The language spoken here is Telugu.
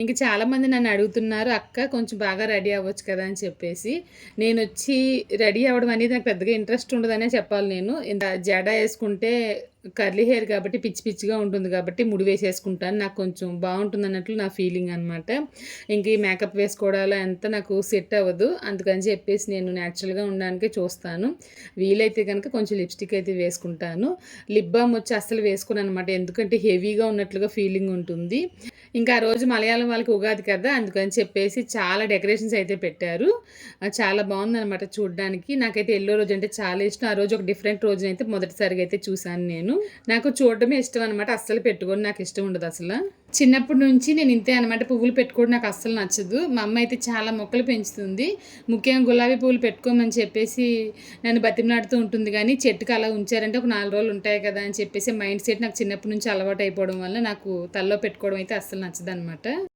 ఇంక చాలామంది నన్ను అడుగుతున్నారు, "అక్క కొంచెం బాగా రెడీ అవ్వచ్చు కదా!" అని చెప్పేసి. నేనొచ్చి రెడీ అవ్వడం అనేది నాకు పెద్దగా ఇంట్రెస్ట్ ఉండదనే చెప్పాలి నేను. జడ యేసుకుంటే కర్లీ హెయిర్ కాబట్టి పిచ్చి పిచ్చిగా ఉంటుంది కాబట్టి ముడి వేసేసుకుంటాను. నాకు కొంచెం బావుంటుందన్నట్లు నా ఫీలింగ్ అనమాట. ఇంక ఈ మేకప్ వేసుకోవడాలు అంతా నాకు సెట్ అవ్వదు. అందుకని చెప్పేసి నేను నేచురల్‌గా ఉండడానికే చూస్తాను. వీలైతే గనక కొంచెం లిప్‌స్టిక్ అయితే వేసుకుంటాను. లిప్ బామ్ వచ్చి అస్సలు వేసుకోననమాట. ఎందుకంటే హెవీగా ఉన్నట్లుగా ఫీలింగ్ ఉంటుంది. ఇంకా ఆ రోజు మలయాళం వాళ్ళకి ఉగాది కదా! అందుకని చెప్పేసి చాలా డెకరేషన్స్ అయితే పెట్టారు. చాలా బావుందనమాట చూడ్డానికి. నాకైతే యెల్లో రోజు అంటే చాలా ఇష్టం. ఆ రోజు ఒక డిఫరెంట్ రోజునైతే మొదటిసారిగా అయితే చూశాను నేను. నాకు చూడడమే ఇష్టం అనమాట. అస్సలు పెట్టుకోవడం నాకు ఇష్టం ఉండదసల. చిన్నప్పటి నుంచి నేను ఇంతే అనమాట. పువ్వులు పెట్టుకోవడం నాకు అస్సలు నచ్చదు. మా అమ్మ అయితే చాలా మొక్కలు పెంచుతుంది. ముఖ్యంగా గులాబీ పువ్వులు పెట్టుకోమని చెప్పేసి నన్ను బతిమలాడుతూ ఉంటుంది గానీ, చెట్టుకి అలా ఉంచారంటే ఒక 4 రోజులు ఉంటాయి కదా! అని చెప్పేసి మైండ్ సెట్ నాకు చిన్నప్పటి నుంచి అలవాటు అయిపోవడం వల్ల నాకు తలలో పెట్టుకోవడం అయితే అస్సలు నచ్చదనమాట.